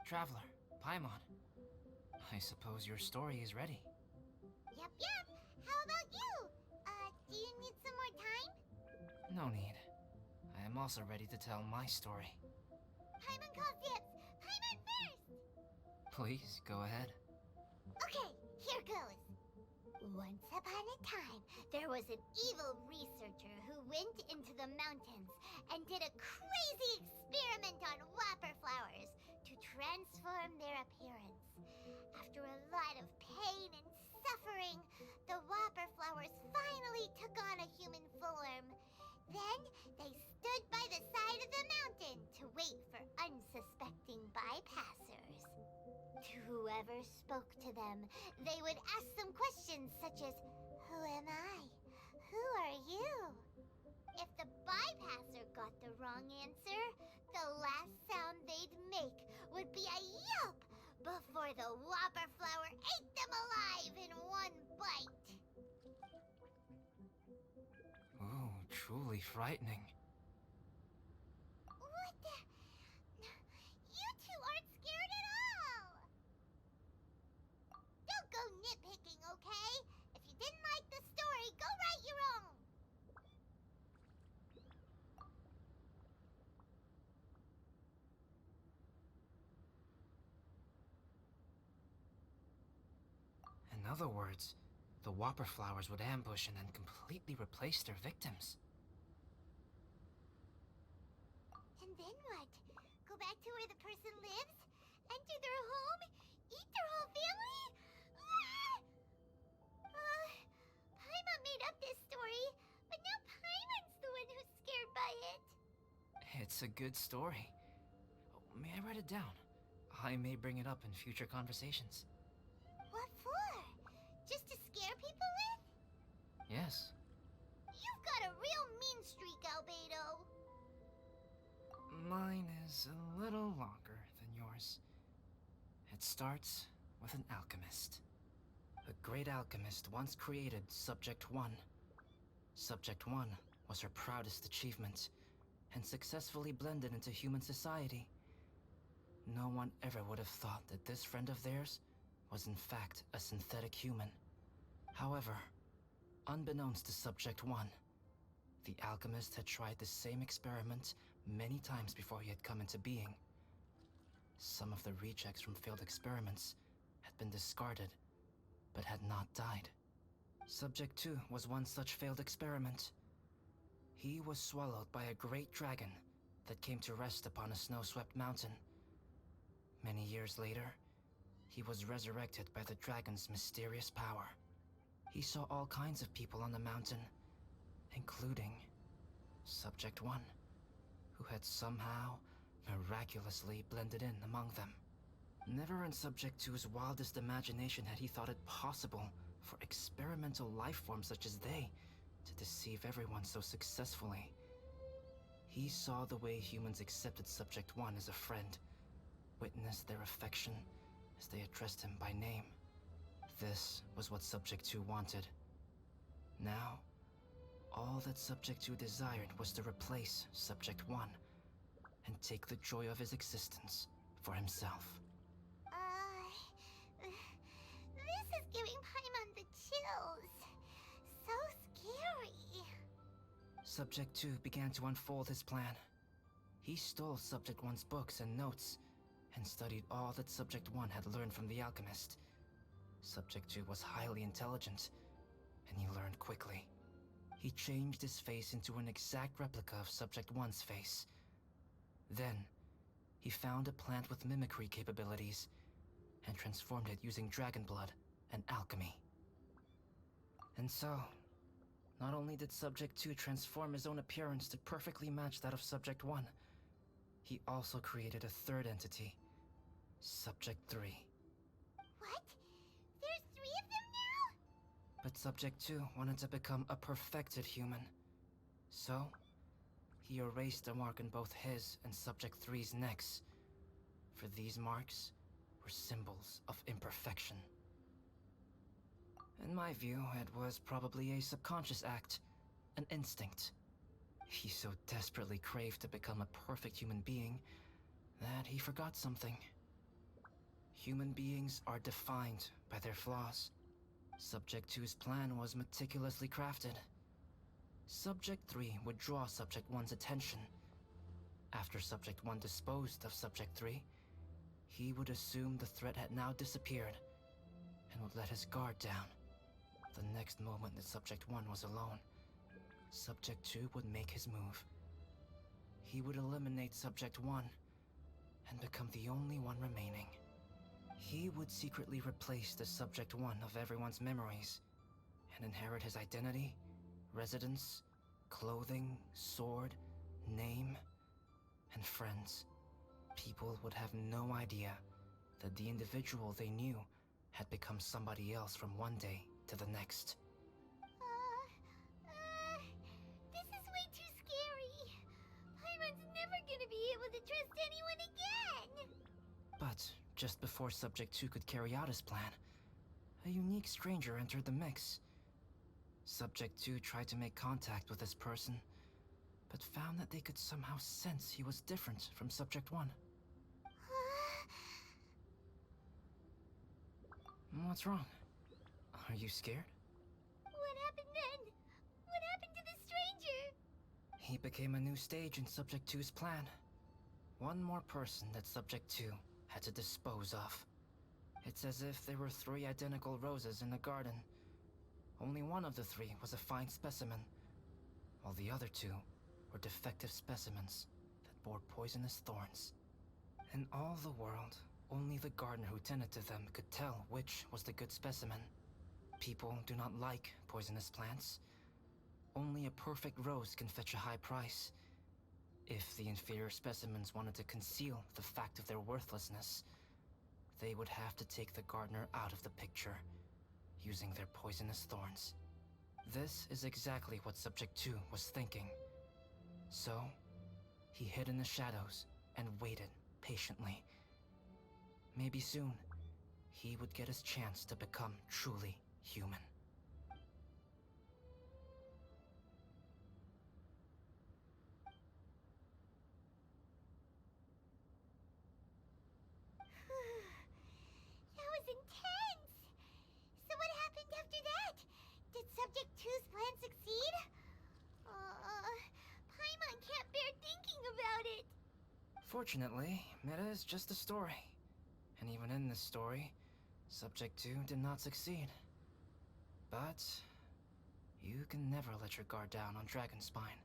Traveler, Paimon. I suppose your story is ready. Yep. How about you? Do you need some more time? No need. I am also ready to tell my story. Paimon calls dibs. Paimon first! Please, go ahead. Okay, here goes. Once upon a time, there was an evil researcher who went into the mountains and did a crazy experiment on whopper flowers to transform their appearance. After a lot of pain and suffering, the whopper flowers finally took on a human form. Then they stood by the side of the mountain to wait for unsuspecting bypassers. To whoever spoke to them, they would ask them questions such as, "Who am I? Who are you?" If the bypasser got the wrong answer, the last sound they'd make would be a yelp before the whopper flower ate them alive in one bite. Ooh, truly frightening. What the? You two aren't scared at all! Don't go nitpicking, okay? If you didn't like the story, go write your own! In other words, the whopper flowers would ambush and then completely replace their victims. And then what? Go back to where the person lives? Enter their home? Eat their whole family? Paimon made up this story, but now Paimon's the one who's scared by it. It's a good story. May I write it down? I may bring it up in future conversations. What for? Just to scare people with? Yes. You've got a real mean streak, Albedo. Mine is a little longer than yours. It starts with an alchemist. A great alchemist once created Subject 1. Subject 1 was her proudest achievement, and successfully blended into human society. No one ever would have thought that this friend of theirs was in fact a synthetic human. However, unbeknownst to Subject 1, the alchemist had tried the same experiment many times before he had come into being. Some of the rejects from failed experiments had been discarded, but had not died. Subject 2 was one such failed experiment. He was swallowed by a great dragon that came to rest upon a snow-swept mountain. Many years later, he was resurrected by the dragon's mysterious power. He saw all kinds of people on the mountain, including Subject 1, who had somehow miraculously blended in among them. Never in Subject 2's wildest imagination had he thought it possible for experimental life forms such as they to deceive everyone so successfully. He saw the way humans accepted Subject 1 as a friend, witnessed their affection as they addressed him by name. This was what Subject 2 wanted. Now, all that Subject 2 desired was to replace Subject 1 and take the joy of his existence for himself. This is giving Paimon the chills. So scary. Subject 2 began to unfold his plan. He stole Subject 1's books and notes, and studied all that Subject 1 had learned from the alchemist. Subject 2 was highly intelligent, and he learned quickly. He changed his face into an exact replica of Subject 1's face. Then, he found a plant with mimicry capabilities, and transformed it using dragon blood and alchemy. And so, not only did Subject 2 transform his own appearance to perfectly match that of Subject 1, he also created a third entity, Subject 3. What? There's 3 of them now? But Subject 2 wanted to become a perfected human. So, he erased a mark on both his and Subject 3's necks. For these marks were symbols of imperfection. In my view, it was probably a subconscious act, an instinct. He so desperately craved to become a perfect human being that he forgot something. Human beings are defined by their flaws. Subject 2's plan was meticulously crafted. Subject 3 would draw Subject 1's attention. After Subject 1 disposed of Subject 3, he would assume the threat had now disappeared and would let his guard down. The next moment that Subject 1 was alone, Subject 2 would make his move. He would eliminate Subject 1 and become the only one remaining. He would secretly replace the Subject 1 of everyone's memories and inherit his identity, residence, clothing, sword, name, and friends. People would have no idea that the individual they knew had become somebody else from one day to the next. This is way too scary. Paimon's never gonna be able to trust anyone again. But just before Subject 2 could carry out his plan, a unique stranger entered the mix. Subject 2 tried to make contact with this person, but found that they could somehow sense he was different from Subject 1. What's wrong? Are you scared? What happened then? What happened to the stranger? He became a new stage in Subject 2's plan. One more person that Subject 2 had to dispose of. It's as if there were 3 identical roses in a garden. Only one of the 3 was a fine specimen, while the other 2 were defective specimens that bore poisonous thorns. In all the world, only the gardener who tended to them could tell which was the good specimen. People do not like poisonous plants. Only a perfect rose can fetch a high price. If the inferior specimens wanted to conceal the fact of their worthlessness, they would have to take the gardener out of the picture, using their poisonous thorns. This is exactly what Subject 2 was thinking. So, he hid in the shadows and waited patiently. Maybe soon, he would get his chance to become truly human. That was intense! So what happened after that? Did Subject 2's plan succeed? Paimon can't bear thinking about it. Fortunately, it is just a story. And even in this story, Subject 2 did not succeed. But you can never let your guard down on Dragonspine.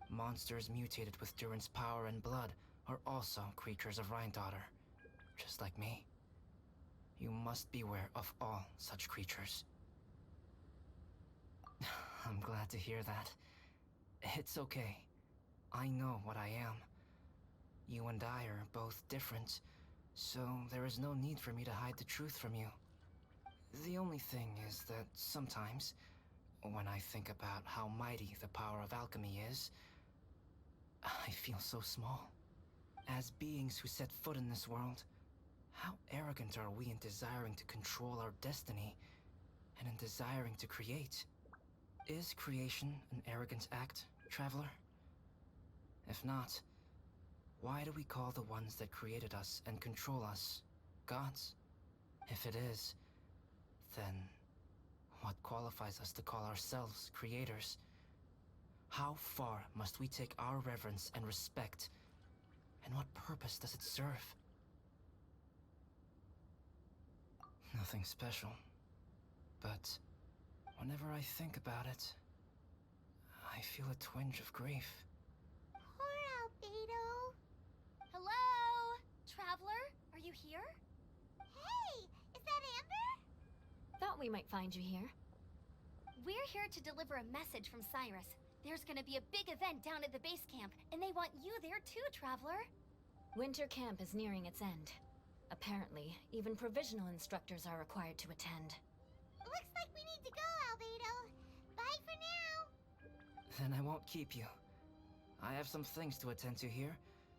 Monsters mutated with Durin's power and blood are also creatures of Rhine-Daughter, just like me. You must beware of all such creatures. I'm glad to hear that. It's okay. I know what I am. You and I are both different, so there is no need for me to hide the truth from you. The only thing is that sometimes, when I think about how mighty the power of alchemy is, I feel so small. As beings who set foot in this world, how arrogant are we in desiring to control our destiny, and in desiring to create? Is creation an arrogant act, Traveler? If not, why do we call the ones that created us and control us gods? If it is, then what qualifies us to call ourselves creators? How far must we take our reverence and respect, and what purpose does it serve? Nothing special, but whenever I think about it, I feel a twinge of grief. Poor Albedo. Hello? Traveler, are you here? Hey, is that Amber? Thought we might find you here. We're here to deliver a message from Cyrus. There's gonna be a big event down at the base camp, and they want you there too, Traveler. Winter camp is nearing its end. Apparently, even provisional instructors are required to attend. Looks like we need to go, Albedo. Bye for now. Then I won't keep you. I have some things to attend to here,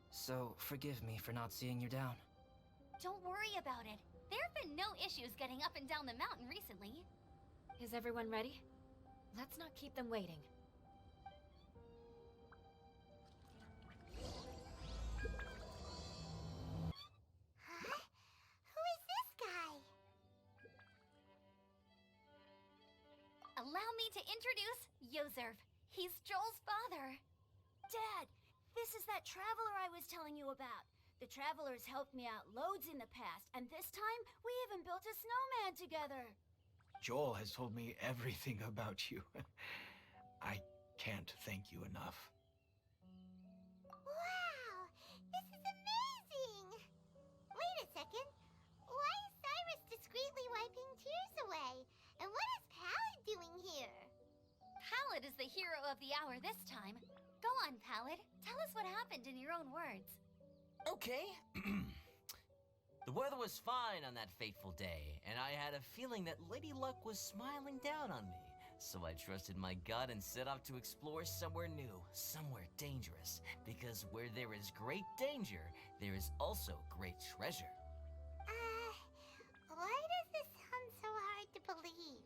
so forgive me for not seeing you down. Don't worry about it. There have been no issues getting up and down the mountain recently. Is everyone ready? Let's not keep them waiting. Huh? Who is me to introduce Yozerv. He's Joel's father. Dad, this is that traveler I was telling you about. The traveler's helped me out loads in the past, and this time we even built a snowman together. Joel has told me everything about you. I can't thank you enough. Wow! This is amazing! Wait a second. Why is Cyrus discreetly wiping tears away? And what is Pallad doing here? Pallad is the hero of the hour this time. Go on, Pallad. Tell us what happened in your own words. Okay. The weather was fine on that fateful day, and I had a feeling that Lady Luck was smiling down on me. So I trusted my gut and set off to explore somewhere new, somewhere dangerous. Because where there is great danger, there is also great treasure. Why does this sound so hard to believe?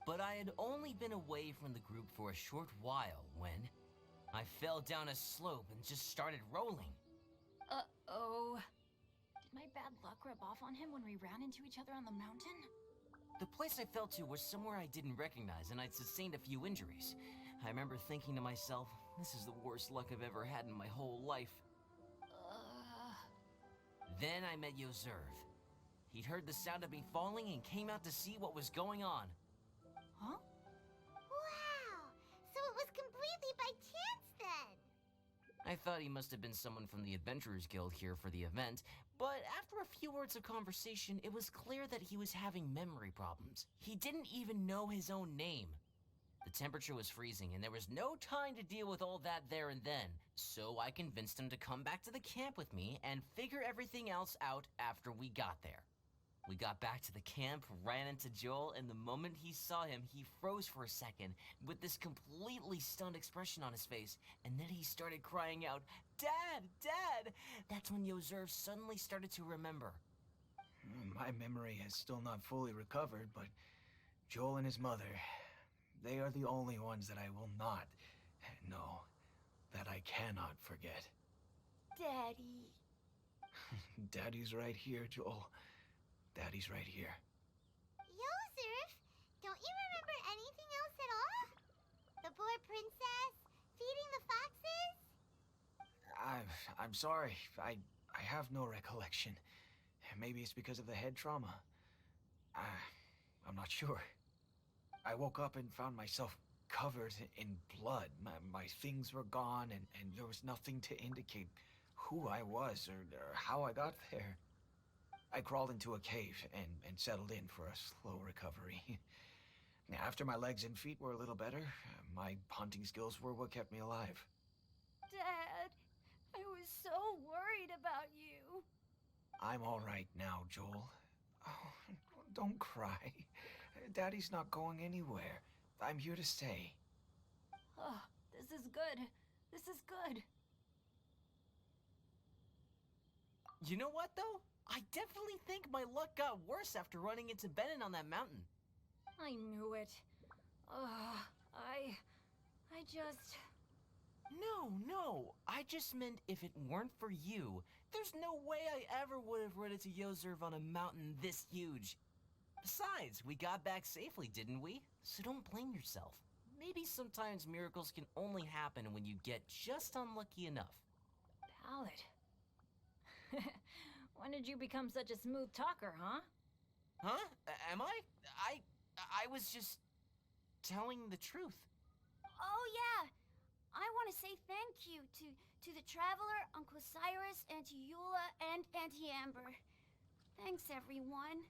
But I had only been away from the group for a short while when I fell down a slope and just started rolling. Uh-oh. Did my bad luck rub off on him when we ran into each other on the mountain? The place I fell to was somewhere I didn't recognize, and I'd sustained a few injuries. I remember thinking to myself, this is the worst luck I've ever had in my whole life. Then I met Yozerv. He'd heard the sound of me falling and came out to see what was going on. Huh? Wow! So it was completely by chance then! I thought he must have been someone from the Adventurers Guild here for the event, but after a few words of conversation, it was clear that he was having memory problems. He didn't even know his own name. The temperature was freezing, and there was no time to deal with all that there and then, so I convinced him to come back to the camp with me and figure everything else out after we got there. We got back to the camp, ran into Joel, and the moment he saw him, he froze for a second with this completely stunned expression on his face, and then he started crying out, "Dad! Dad!" That's when Yozerv suddenly started to remember. My memory has still not fully recovered, but Joel and his mother, they are the only ones that I will not, no, that I cannot forget. Daddy. Daddy's right here, Joel. Daddy's right here. Yozerv, don't you remember anything else at all? The poor princess? Feeding the foxes? I'm sorry. I have no recollection. Maybe it's because of the head trauma. I'm not sure. I woke up and found myself covered in blood. My things were gone, and there was nothing to indicate who I was or how I got there. I crawled into a cave and settled in for a slow recovery. After my legs and feet were a little better, my hunting skills were what kept me alive. Dad, I was so worried about you. I'm all right now, Joel. Oh, don't cry. Daddy's not going anywhere. I'm here to stay. Oh, this is good. This is good. You know what, though? I definitely think my luck got worse after running into Bennett on that mountain. I knew it. I just... No. I just meant if it weren't for you, there's no way I ever would have run into Yozerv on a mountain this huge. Besides, we got back safely, didn't we? So don't blame yourself. Maybe sometimes miracles can only happen when you get just unlucky enough. Pallad. When did you become such a smooth talker, huh? Huh? Am I? I was just telling the truth. Oh, yeah. I want to say thank you to the Traveler, Uncle Cyrus, Auntie Eula, and Auntie Amber. Thanks, everyone.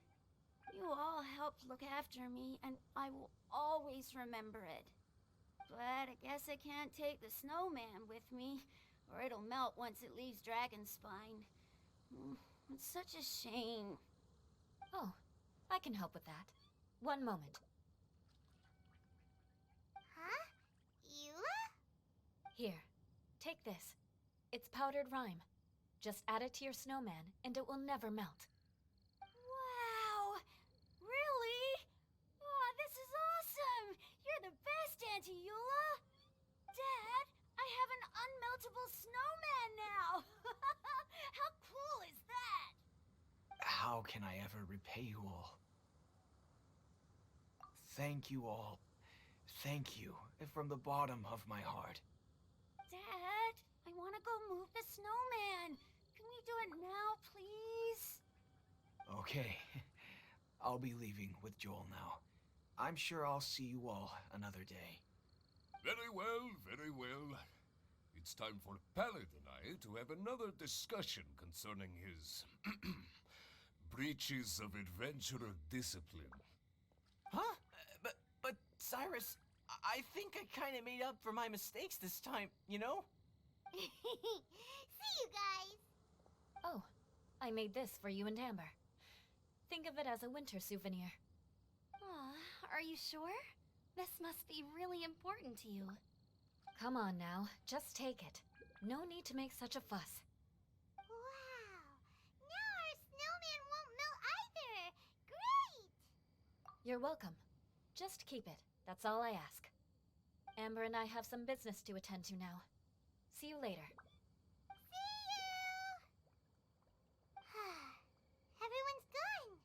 You all helped look after me, and I will always remember it. But I guess I can't take the snowman with me, or it'll melt once it leaves Dragonspine. It's such a shame. Oh, I can help with that. One moment. Huh? Eula? Here, take this. It's powdered rime. Just add it to your snowman, and it will never melt. Wow! Really? Oh, this is awesome! You're the best, Auntie Eula! Dad, I have an unmeltable snowman now! How cool is that? How can I ever repay you all? Thank you all. thank you from the bottom of my heart. Dad, I want to go move the snowman. Can we do it now, please? Okay, I'll be leaving with Joel now. I'm sure I'll see you all another day. Very well, very well. It's time for Pallad and I to have another discussion concerning his breaches of adventurer discipline. Huh? But Cyrus, I think I kind of made up for my mistakes this time, you know? See you guys! Oh, I made this for you and Amber. Think of it as a winter souvenir. Aw, are you sure? This must be really important to you. Come on now, just take it. No need to make such a fuss. Wow! Now our snowman won't melt either! Great! You're welcome. Just keep it. That's all I ask. Amber and I have some business to attend to now. See you later. See you! Everyone's gone.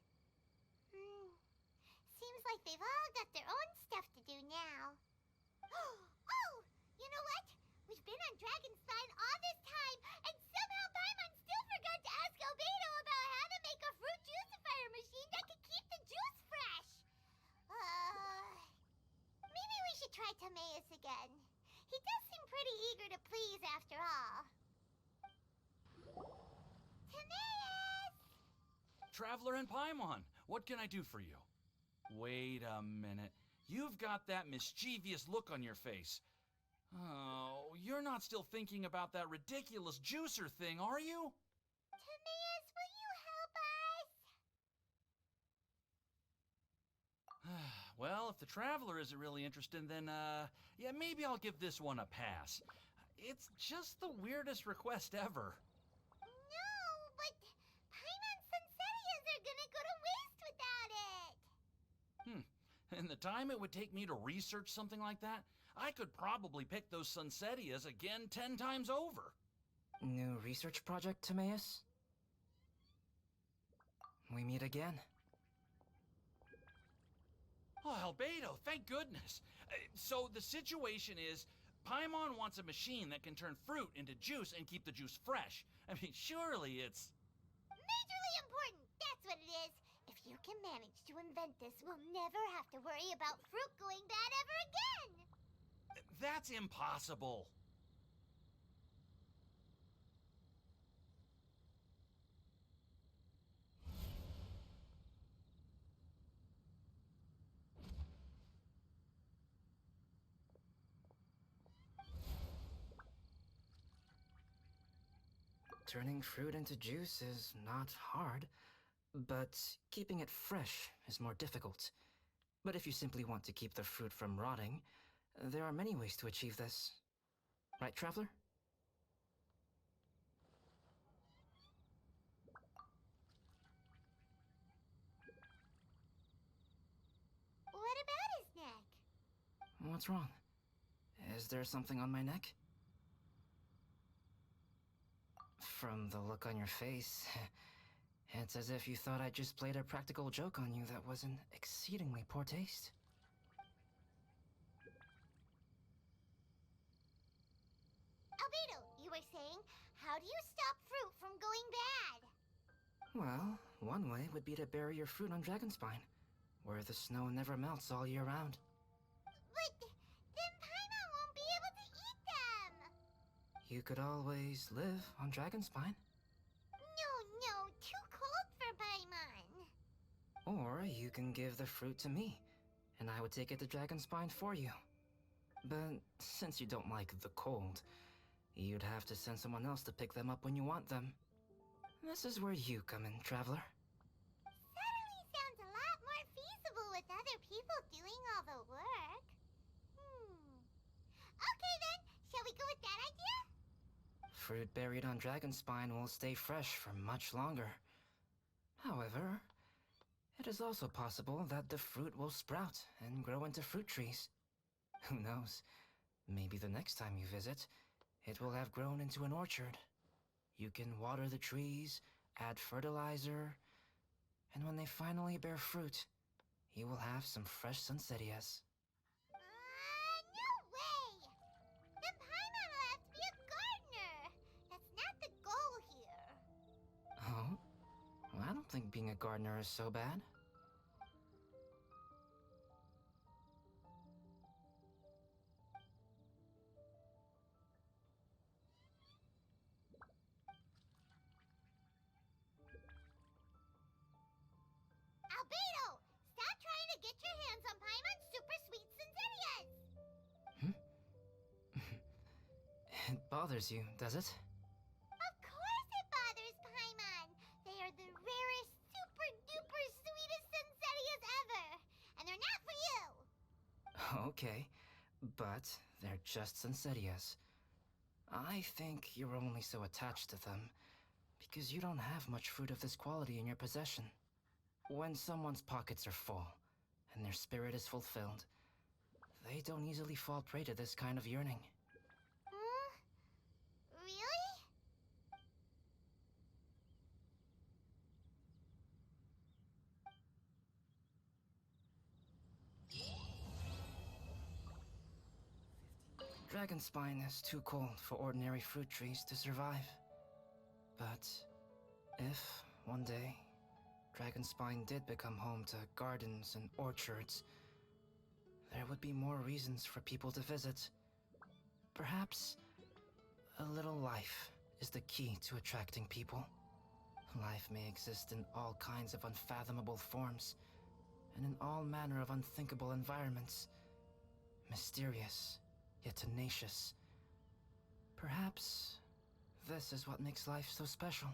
Seems like they've all got their own stuff to do now. Oh! You know what? We've been on Dragonstein all this time, and somehow Paimon still forgot to ask Albedo about how to make a fruit juicifier machine that could keep the juice fresh. Maybe we should try Timaeus again. He does seem pretty eager to please after all. Timaeus! Traveler and Paimon, what can I do for you? Wait a minute. You've got that mischievous look on your face. Oh, you're not still thinking about that ridiculous juicer thing, are you? Timaeus, will you help us? Well, if the Traveler isn't really interested, then, yeah, maybe I'll give this one a pass. It's just the weirdest request ever. No, but Paimon's Sunsetias are gonna go to waste without it. And the time it would take me to research something like that, I could probably pick those Sunsetias again 10 times over. New research project, Timaeus? We meet again. Oh, Albedo, thank goodness. So the situation is, Paimon wants a machine that can turn fruit into juice and keep the juice fresh. I mean, surely it's... Majorly important, that's what it is. If you can manage to invent this, we'll never have to worry about fruit going bad ever again. That's impossible. Turning fruit into juice is not hard, but keeping it fresh is more difficult. But if you simply want to keep the fruit from rotting, there are many ways to achieve this. Right, Traveler? What about his neck? What's wrong? Is there something on my neck? From the look on your face, it's as if you thought I just played a practical joke on you that was in exceedingly poor taste. Albedo, you were saying, how do you stop fruit from going bad? Well, one way would be to bury your fruit on Dragonspine, where the snow never melts all year round. But then Paimon won't be able to eat them! You could always live on Dragonspine. No, too cold for Paimon. Or you can give the fruit to me, and I would take it to Dragonspine for you. But since you don't like the cold, you'd have to send someone else to pick them up when you want them. This is where you come in, Traveler. Suddenly sounds a lot more feasible with other people doing all the work. Okay then, shall we go with that idea? Fruit buried on Dragonspine will stay fresh for much longer. However, it is also possible that the fruit will sprout and grow into fruit trees. Who knows? Maybe the next time you visit, it will have grown into an orchard. You can water the trees, add fertilizer, and when they finally bear fruit, you will have some fresh Sunsetias. being a gardener is so bad? Albedo! Stop trying to get your hands on Paimon's super sweet Sensitias! It bothers you, does it? Of course it bothers Paimon! They are the rarest, super duper sweetest Sensitias ever! And they're not for you! Okay, but they're just Sensitias. I think you're only so attached to them because you don't have much fruit of this quality in your possession. When someone's pockets are full and their spirit is fulfilled, they don't easily fall prey to this kind of yearning. Really? Dragonspine is too cold for ordinary fruit trees to survive. But if, one day, Dragonspine did become home to gardens and orchards, there would be more reasons for people to visit. Perhaps a little life is the key to attracting people. Life may exist in all kinds of unfathomable forms, and in all manner of unthinkable environments. Mysterious, yet tenacious. Perhaps this is what makes life so special.